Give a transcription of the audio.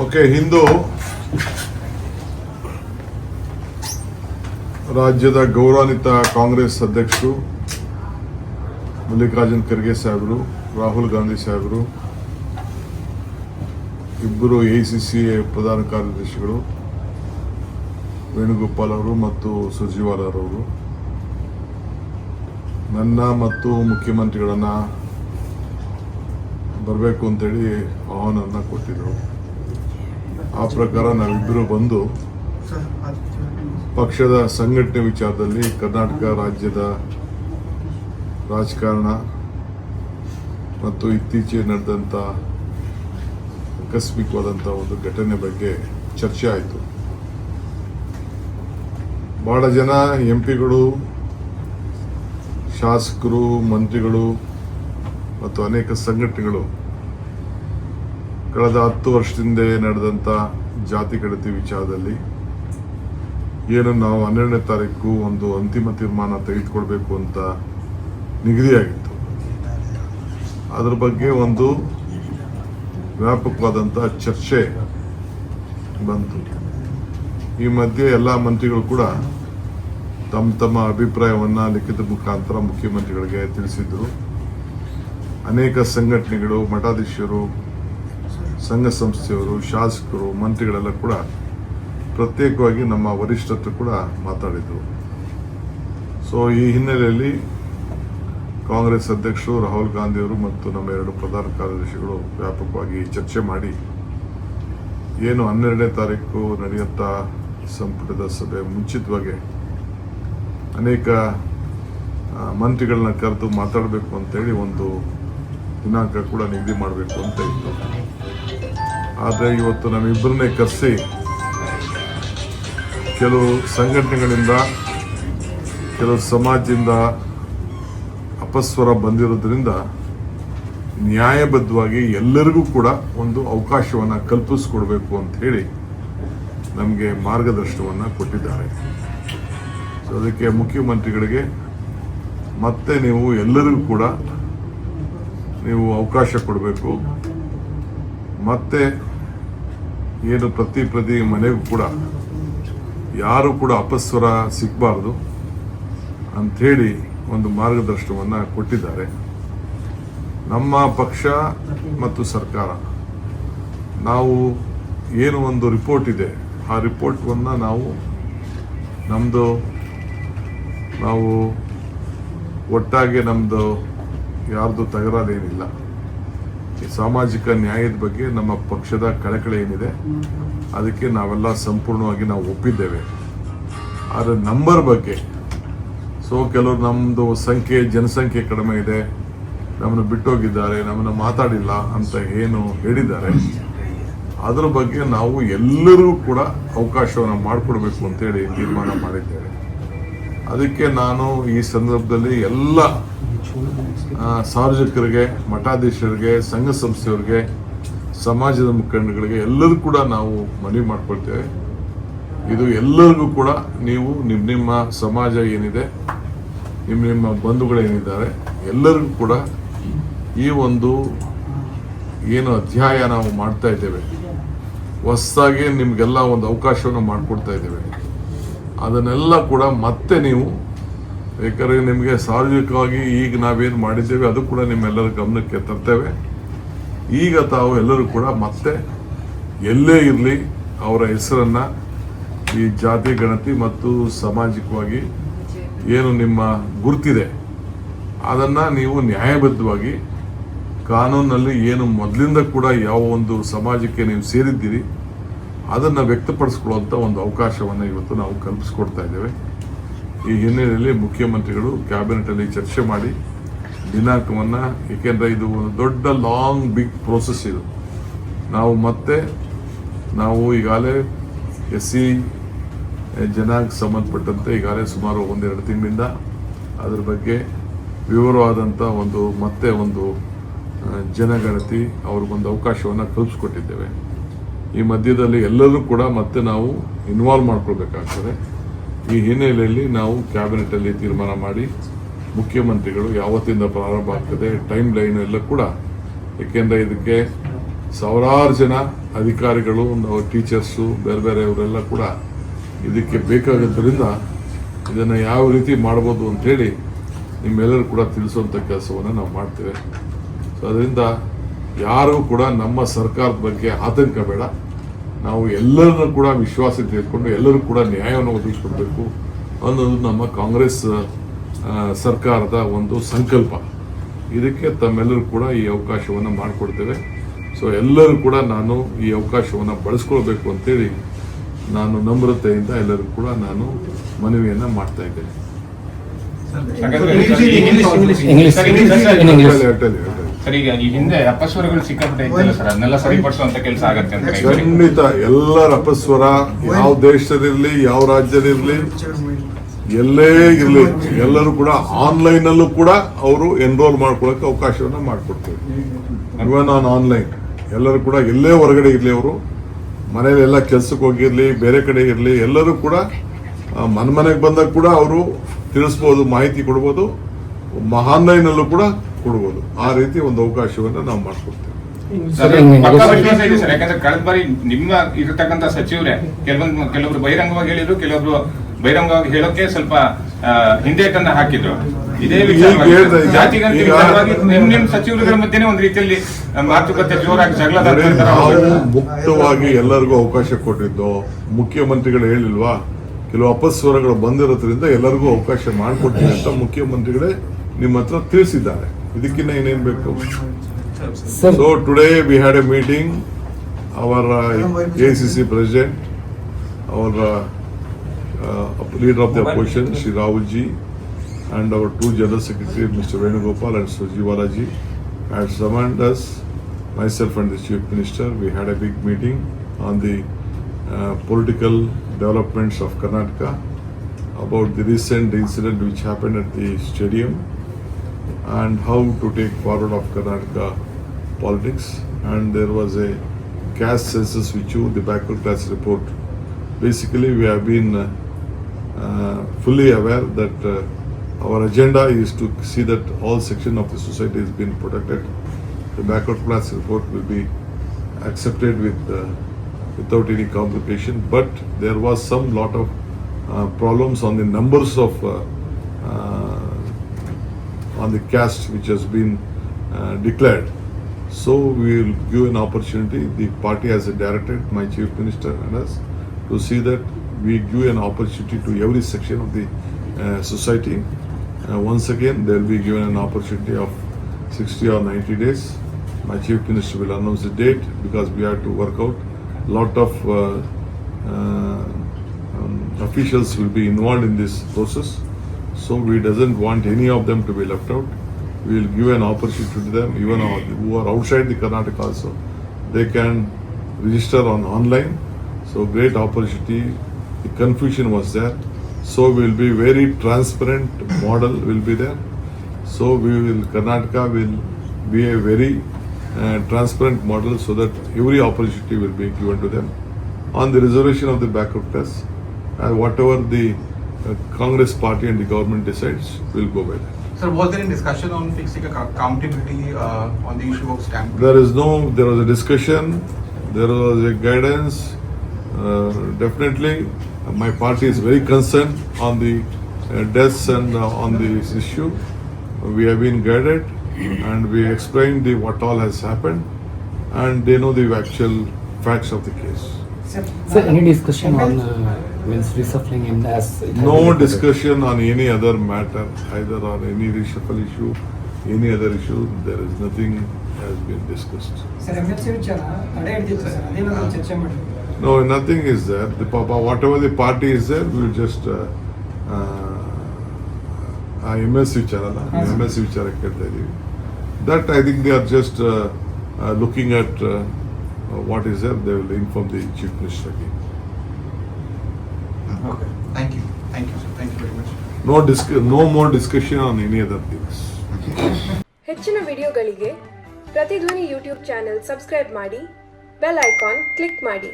Okay, ಇಂದು ರಾಜ್ಯದ ಗೌರವಾನ್ವಿತ ಕಾಂಗ್ರೆಸ್ ಅಧ್ಯಕ್ಷರು ಮಲ್ಲಿಕಾರ್ಜುನ್ ಖರ್ಗೆ ಸಾಹೇಬರು, ರಾಹುಲ್ ಗಾಂಧಿ ಸಾಹೇಬರು, ಇಬ್ಬರು AICC ಪ್ರಧಾನ ಕಾರ್ಯದರ್ಶಿಗಳು ವೇಣುಗೋಪಾಲ್ ಅವರು ಮತ್ತು ಸುರ್ಜೇವಾಲಾ ಅವರು ನನ್ನ ಮತ್ತು ಮುಖ್ಯಮಂತ್ರಿಗಳನ್ನ ಬರಬೇಕು ಅಂತೇಳಿ ಆಹ್ವಾನವನ್ನು ಕೊಟ್ಟಿದ್ದರು. ಆ ಪ್ರಕಾರ ನಾವಿಬ್ಬರು ಬಂದು ಪಕ್ಷದ ಸಂಘಟನೆ ವಿಚಾರದಲ್ಲಿ ಕರ್ನಾಟಕ ರಾಜ್ಯದ ರಾಜಕಾರಣ ಮತ್ತು ಇತ್ತೀಚೆಗೆ ನಡೆದಂಥ ಆಕಸ್ಮಿಕವಾದಂಥ ಒಂದು ಘಟನೆ ಬಗ್ಗೆ ಚರ್ಚೆ ಆಯಿತು. ಬಹಳ ಜನ MP ಗಳು, ಶಾಸಕರು, ಮಂತ್ರಿಗಳು ಮತ್ತು ಅನೇಕ ಸಂಘಟನೆಗಳು ಕಳೆದ 10 ವರ್ಷದಿಂದ ನಡೆದಂಥ ಜಾತಿ ಗಣತಿ ವಿಚಾರದಲ್ಲಿ ಏನು ನಾವು 12ನೇ ತಾರೀಕು ಒಂದು ಅಂತಿಮ ತೀರ್ಮಾನ ತೆಗೆದುಕೊಳ್ಬೇಕು ಅಂತ ನಿಗದಿಯಾಗಿತ್ತು. ಅದರ ಬಗ್ಗೆ ಒಂದು ವ್ಯಾಪಕವಾದಂಥ ಚರ್ಚೆ ಬಂತು. ಈ ಮಧ್ಯೆ ಎಲ್ಲ ಮಂತ್ರಿಗಳು ಕೂಡ ತಮ್ಮ ತಮ್ಮ ಅಭಿಪ್ರಾಯವನ್ನು ಲಿಖಿತ ಮುಖಾಂತರ ಮುಖ್ಯಮಂತ್ರಿಗಳಿಗೆ ತಿಳಿಸಿದ್ರು. ಅನೇಕ ಸಂಘಟನೆಗಳು, ಮಠಾಧೀಶರು, ಸಂಘ ಸಂಸ್ಥೆಯವರು, ಶಾಸಕರು, ಮಂತ್ರಿಗಳೆಲ್ಲ ಕೂಡ ಪ್ರತ್ಯೇಕವಾಗಿ ನಮ್ಮ ವರಿಷ್ಠರು ಕೂಡ ಮಾತಾಡಿದರು. ಸೊ ಈ ಹಿನ್ನೆಲೆಯಲ್ಲಿ ಕಾಂಗ್ರೆಸ್ ಅಧ್ಯಕ್ಷರು ರಾಹುಲ್ ಗಾಂಧಿ ಅವರು ಮತ್ತು ನಮ್ಮ 2 ಪ್ರಧಾನ ಕಾರ್ಯದರ್ಶಿಗಳು ವ್ಯಾಪಕವಾಗಿ ಚರ್ಚೆ ಮಾಡಿ ಏನು 12ನೇ ತಾರೀಕು ನಡೆಯುತ್ತ ಸಂಪುಟದ ಸಭೆ ಮುಂಚಿತವಾಗಿ ಅನೇಕ ಮಂತ್ರಿಗಳನ್ನ ಕರೆದು ಮಾತಾಡಬೇಕು ಅಂತೇಳಿ ಒಂದು ದಿನಾಂಕ ಕೂಡ ನಿಗದಿ ಮಾಡಬೇಕು ಅಂತ ಇತ್ತು. ಆದರೆ ಇವತ್ತು ನಮ್ಮಿಬ್ಬರನ್ನೇ ಕರೆಸಿ ಕೆಲವು ಸಂಘಟನೆಗಳಿಂದ, ಕೆಲವು ಸಮಾಜದಿಂದ ಅಪಸ್ವರ ಬಂದಿರೋದ್ರಿಂದ ನ್ಯಾಯಬದ್ಧವಾಗಿ ಎಲ್ಲರಿಗೂ ಕೂಡ ಒಂದು ಅವಕಾಶವನ್ನು ಕಲ್ಪಿಸ್ಕೊಡ್ಬೇಕು ಅಂತ ಹೇಳಿ ನಮಗೆ ಮಾರ್ಗದರ್ಶನವನ್ನು ಕೊಟ್ಟಿದ್ದಾರೆ. ಸೊ ಅದಕ್ಕೆ ಮುಖ್ಯಮಂತ್ರಿಗಳಿಗೆ ಮತ್ತೆ ನೀವು ಎಲ್ಲರಿಗೂ ಕೂಡ ನೀವು ಅವಕಾಶ ಕೊಡಬೇಕು, ಮತ್ತೆ ಏನು ಪ್ರತಿ ಮನೆಗೂ ಕೂಡ ಯಾರು ಕೂಡ ಅಪಸ್ವರ ಸಿಗಬಾರ್ದು ಅಂಥೇಳಿ ಒಂದು ಮಾರ್ಗದರ್ಶನವನ್ನು ಕೊಟ್ಟಿದ್ದಾರೆ. ನಮ್ಮ ಪಕ್ಷ ಮತ್ತು ಸರ್ಕಾರ ನಾವು ಏನು ಒಂದು ರಿಪೋರ್ಟ್ ಇದೆ, ಆ ರಿಪೋರ್ಟನ್ನು ನಾವು ಒಟ್ಟಾಗಿ ನಮ್ಮದು ಯಾರ್ದು ತಕರಾರೇನಿಲ್ಲ. ಈ ಸಾಮಾಜಿಕ ನ್ಯಾಯದ ಬಗ್ಗೆ ನಮ್ಮ ಪಕ್ಷದ ಕಳಕಳಿ ಏನಿದೆ ಅದಕ್ಕೆ ನಾವೆಲ್ಲ ಸಂಪೂರ್ಣವಾಗಿ ನಾವು ಒಪ್ಪಿದ್ದೇವೆ. ಆದರೆ ನಂಬರ್ ಬಗ್ಗೆ ಕೆಲವರು ನಮ್ಮದು ಜನಸಂಖ್ಯೆ ಕಡಿಮೆ ಇದೆ, ನಮ್ಮನ್ನು ಬಿಟ್ಟೋಗಿದ್ದಾರೆ, ನಮ್ಮನ್ನು ಮಾತಾಡಿಲ್ಲ ಅಂತ ಏನು ಹೇಳಿದ್ದಾರೆ, ಅದರ ಬಗ್ಗೆ ನಾವು ಎಲ್ಲರಿಗೂ ಕೂಡ ಅವಕಾಶವನ್ನು ಮಾಡಿಕೊಡ್ಬೇಕು ಅಂತೇಳಿ ತೀರ್ಮಾನ ಮಾಡಿದ್ದೇವೆ. ಅದಕ್ಕೆ ನಾನು ಈ ಸಂದರ್ಭದಲ್ಲಿ ಎಲ್ಲ ಸಾರ್ವಜನಿಕರಿಗೆ, ಮಠಾಧೀಶರಿಗೆ, ಸಂಘ ಸಂಸ್ಥೆಯವರಿಗೆ, ಸಮಾಜದ ಮುಖಂಡಗಳಿಗೆ ಎಲ್ಲರೂ ಕೂಡ ನಾವು ಮನವಿ ಮಾಡ್ಕೊಳ್ತೇವೆ. ಇದು ಎಲ್ಲರಿಗೂ ಕೂಡ ನೀವು ನಿಮ್ಮ ಸಮಾಜ ಏನಿದೆ, ನಿಮ್ಮ ಬಂಧುಗಳೇನಿದ್ದಾರೆ ಎಲ್ಲರಿಗೂ ಕೂಡ ಈ ಒಂದು ಏನು ಅಧ್ಯಾಯ ನಾವು ಮಾಡ್ತಾ ಇದ್ದೇವೆ, ಹೊಸದಾಗಿ ನಿಮಗೆಲ್ಲ ಒಂದು ಅವಕಾಶವನ್ನು ಮಾಡಿಕೊಡ್ತಾ ಇದ್ದೇವೆ. ಅದನ್ನೆಲ್ಲ ಕೂಡ ಮತ್ತೆ ನೀವು, ಯಾಕಂದರೆ ನಿಮಗೆ ಸಾರ್ವಜನಿಕವಾಗಿ ಈಗ ನಾವೇನು ಮಾಡಿದ್ದೇವೆ ಅದು ಕೂಡ ನಿಮ್ಮೆಲ್ಲರ ಗಮನಕ್ಕೆ ತರ್ತೇವೆ. ಈಗ ತಾವು ಎಲ್ಲರೂ ಕೂಡ ಮತ್ತೆ ಎಲ್ಲೇ ಇರಲಿ ಅವರ ಹೆಸರನ್ನು ಈ ಜಾತಿ ಗಣತಿ ಮತ್ತು ಸಾಮಾಜಿಕವಾಗಿ ಏನು ನಿಮ್ಮ ಗುರುತಿದೆ ಅದನ್ನು ನೀವು ನ್ಯಾಯಬದ್ಧವಾಗಿ ಕಾನೂನಲ್ಲಿ ಏನು ಮೊದಲಿಂದ ಕೂಡ ಯಾವ ಒಂದು ಸಮಾಜಕ್ಕೆ ನೀವು ಸೇರಿದ್ದೀರಿ ಅದನ್ನು ವ್ಯಕ್ತಪಡಿಸ್ಕೊಳ್ಳುವಂಥ ಒಂದು ಅವಕಾಶವನ್ನು ಇವತ್ತು ನಾವು ಕಲ್ಪಿಸ್ಕೊಡ್ತಾ ಇದ್ದೇವೆ. ಈ ಹಿನ್ನೆಲೆಯಲ್ಲಿ ಮುಖ್ಯಮಂತ್ರಿಗಳು ಕ್ಯಾಬಿನೆಟಲ್ಲಿ ಚರ್ಚೆ ಮಾಡಿ ದಿನಾಂಕವನ್ನು, ಏಕೆಂದರೆ ಇದು ಒಂದು ದೊಡ್ಡ ಬಿಗ್ ಪ್ರೋಸೆಸ್ ಇದು. ನಾವು ಈಗಾಗಲೇ SC ಜನಾಂಗ ಸಂಬಂಧಪಟ್ಟಂತೆ ಈಗಾಗಲೇ ಸುಮಾರು 1-2 ತಿಂಗಳಿಂದ ಅದರ ಬಗ್ಗೆ ವಿವರವಾದಂಥ ಒಂದು ಜನಗಣತಿ ಅವ್ರಿಗೊಂದು ಅವಕಾಶವನ್ನು ಕಲ್ಪಿಸ್ಕೊಟ್ಟಿದ್ದೇವೆ. ಈ ಮಧ್ಯದಲ್ಲಿ ಎಲ್ಲರೂ ಕೂಡ ಮತ್ತೆ ನಾವು ಇನ್ವಾಲ್ವ್ ಮಾಡ್ಕೊಳ್ಬೇಕಾಗ್ತದೆ. ಈ ಹಿನ್ನೆಲೆಯಲ್ಲಿ ನಾವು ಕ್ಯಾಬಿನೆಟಲ್ಲಿ ತೀರ್ಮಾನ ಮಾಡಿ ಮುಖ್ಯಮಂತ್ರಿಗಳು ಯಾವತ್ತಿಂದ ಪ್ರಾರಂಭ ಆಗ್ತದೆ, ಟೈಮ್ ಲೈನ್ ಎಲ್ಲ ಕೂಡ ಏಕೆಂದರೆ ಇದಕ್ಕೆ ಸಾವಿರಾರು ಜನ ಅಧಿಕಾರಿಗಳು, ನಾವು ಟೀಚರ್ಸು, ಬೇರೆ ಬೇರೆಯವರೆಲ್ಲ ಕೂಡ ಇದಕ್ಕೆ ಬೇಕಾಗಿದ್ದರಿಂದ ಇದನ್ನು ಯಾವ ರೀತಿ ಮಾಡ್ಬೋದು ಅಂಥೇಳಿ ನಿಮ್ಮೆಲ್ಲರೂ ಕೂಡ ತಿಳಿಸುವಂಥ ಕೆಲಸವನ್ನು ನಾವು ಮಾಡ್ತೇವೆ. ಸೊ ಅದರಿಂದ ಯಾರೂ ಕೂಡ ನಮ್ಮ ಸರ್ಕಾರದ ಬಗ್ಗೆ ಆತಂಕ ಬೇಡ. ನಾವು ಎಲ್ಲರನ್ನೂ ಕೂಡ ವಿಶ್ವಾಸ ತೆಗೆದುಕೊಂಡು ಎಲ್ಲರೂ ಕೂಡ ನ್ಯಾಯವನ್ನು ಒದಗಿಸಿಕೊಡ್ಬೇಕು ಅನ್ನೋದು ನಮ್ಮ ಕಾಂಗ್ರೆಸ್ ಸರ್ಕಾರದ ಒಂದು ಸಂಕಲ್ಪ. ಇದಕ್ಕೆ ತಮ್ಮೆಲ್ಲರೂ ಕೂಡ ಈ ಅವಕಾಶವನ್ನು ಮಾಡಿಕೊಡ್ತೇವೆ. ಸೊ ಎಲ್ಲರೂ ಕೂಡ ನಾನು ಈ ಅವಕಾಶವನ್ನು ಬಳಸ್ಕೊಳ್ಬೇಕು ಅಂತೇಳಿ ನಾನು ನಮ್ರತೆಯಿಂದ ಎಲ್ಲರಿಗೂ ಕೂಡ ನಾನು ಮನವಿಯನ್ನು ಮಾಡ್ತಾ ಇದ್ದೇನೆ. ಸರ್, ಈಗ ಈ ಹಿಂದೆ ಅಪಸ್ವರಗಳು ಸಿಕ್ಕಾಪಟ್ಟೆ ಇದ್ದಲ್ಲ ಸರ್, ಅದನ್ನೆಲ್ಲ ಸರಿಪಡಿಸುವಂತ ಕೆಲಸ ಆಗತ್ತೆ ಅಂತ ಖಂಡಿತ. ಎಲ್ಲರ ಅಪಸ್ವರ ಯಾವ ದೇಶದಲ್ಲಿರಲಿ, ಯಾವ ರಾಜ್ಯದಿರಲಿ, ಎಲ್ಲೇ ಇರಲಿ, ಎಲ್ಲರೂ ಕೂಡ ಆನ್ಲೈನ್ ಅಲ್ಲೂ ಕೂಡ ಅವರು ಎನ್ರೋಲ್ ಮಾಡ್ಕೊಳ್ಳೋಕೆ ಅವಕಾಶವನ್ನ ಮಾಡಿಕೊಡ್ತೇವೆ. ಇವನ್ ಆನ್ಲೈನ್ ಎಲ್ಲರೂ ಕೂಡ ಎಲ್ಲೇ ಹೊರಗಡೆ ಇರಲಿ, ಅವರು ಮನೇಲಿ ಎಲ್ಲ ಕೆಲ್ಸಕ್ಕೆ ಹೋಗಿರ್ಲಿ, ಬೇರೆ ಕಡೆ ಇರಲಿ, ಎಲ್ಲರೂ ಕೂಡ ಮನೆಗೆ ಬಂದಾಗ ಕೂಡ ಅವರು ತಿಳಿಸ್ಬೋದು, ಮಾಹಿತಿ ಕೊಡ್ಬೋದು, ಆನ್ಲೈನ್ ಅಲ್ಲೂ ಕೂಡ ಕೊಡ್ಬೋದು. ಆ ರೀತಿ ಒಂದು ಅವಕಾಶವನ್ನು ನಾವು ಮಾಡಿಕೊಡ್ತೇವೆ. ಪಕ್ಕಾ ವಿಶ್ವಾಸ ಇದೆ ಸರ್, ಯಾಕಂದ್ರೆ ಕಳೆದ ಬಾರಿ ನಿಮ್ಮ ಇರತಕ್ಕಂತ ಸಚಿವರೇ ಕೆಲವರು ಬಹಿರಂಗವಾಗಿ ಹೇಳಿದ್ರು, ಕೆಲವರು ಬಹಿರಂಗವಾಗಿ ಹೇಳೋಕೆ ಸ್ವಲ್ಪ ಹಿಂದೇಟನ್ನ ಹಾಕಿದ್ರು. ಇದೇ ಜಾತಿಗಂತವಾಗಿ ನಿಮ್ ಸಚಿವರುಗಳ ಮಧ್ಯೆ ಒಂದು ರೀತಿಯಲ್ಲಿ ಮಾತುಕತೆ ಜೋರಾಗಿ ಜಗಳ. ನಾವು ಮುಕ್ತವಾಗಿ ಎಲ್ಲರಿಗೂ ಅವಕಾಶ ಕೊಟ್ಟಿದ್ದು. ಮುಖ್ಯಮಂತ್ರಿಗಳು ಹೇಳಿಲ್ವಾ, ಕೆಲವು ಅಪಸ್ವರಗಳು ಬಂದಿರೋದ್ರಿಂದ ಎಲ್ಲರಿಗೂ ಅವಕಾಶ ಮಾಡಿಕೊಡ್ತೀವಿ ಅಂತ ಮುಖ್ಯಮಂತ್ರಿಗಳೇ ನಿಮ್ಮ ಹತ್ರ ತಿಳಿಸಿದ್ದಾರೆ. ಇದಕ್ಕಿಂತ ಏನೇನ್ ಬೇಕು? So today we had a meeting, our ACC president, our leader of the opposition, Shri Rahul ji, and our two general secretary, Mr. Venugopal and Sujiwala ji, had summoned us, myself and the chief minister. We had a big meeting on the political developments of Karnataka, about the recent incident which happened at the stadium and how to take forward of Karnataka politics. And there was a caste census issue, the backward class report. Basically, we have been fully aware that our agenda is to see that all section of the society is being protected. The backward class report will be accepted without any complication, but there was some lot of problems on the numbers of on the caste which has been declared. So we will give an opportunity. The party has directed my chief minister and us to see that we give an opportunity to every section of the society. Once again, they will be given an opportunity of 60 or 90 days. My chief minister will announce the date because we have to work out. Lot of officials will be involved in this process. So we doesn't want any of them to be left out. We will give an opportunity to them, even who are outside the Karnataka also. They can register on online. So great opportunity. The confusion was there. So we will be very transparent model will be there. So Karnataka will be a very transparent model so that every opportunity will be given to them. On the reservation of the backward class, whatever the Congress party and the government decides, will go by that. Sir, was there any discussion on fixing accountability on the issue of stamp? There was a discussion, there was a guidance. Definitely, my party is very concerned on the deaths and on this issue. We have been guided and we explained what all has happened and they know the actual facts of the case. Sir, any discussion on means reshuffling in as No discussion on any other matter, either on any reshuffle issue, any other issue. There is nothing has been discussed. No, nothing is there. Whatever the party is there, we will just MS ವಿಚಾರ ಕೇಳ್ತಾ ಇದೀವಿ. That I think they are just looking at what is there. They will inform the chief minister again. Okay. Thank you. Thank you, sir. Thank you very much. No more discussion on any other things. ಹೆಚ್ಚಿನ ವಿಡಿಯೋಗಳಿಗೆ ಪ್ರತಿಧ್ವನಿ YouTube channel subscribe ಮಾಡಿ, bell icon click ಮಾಡಿ.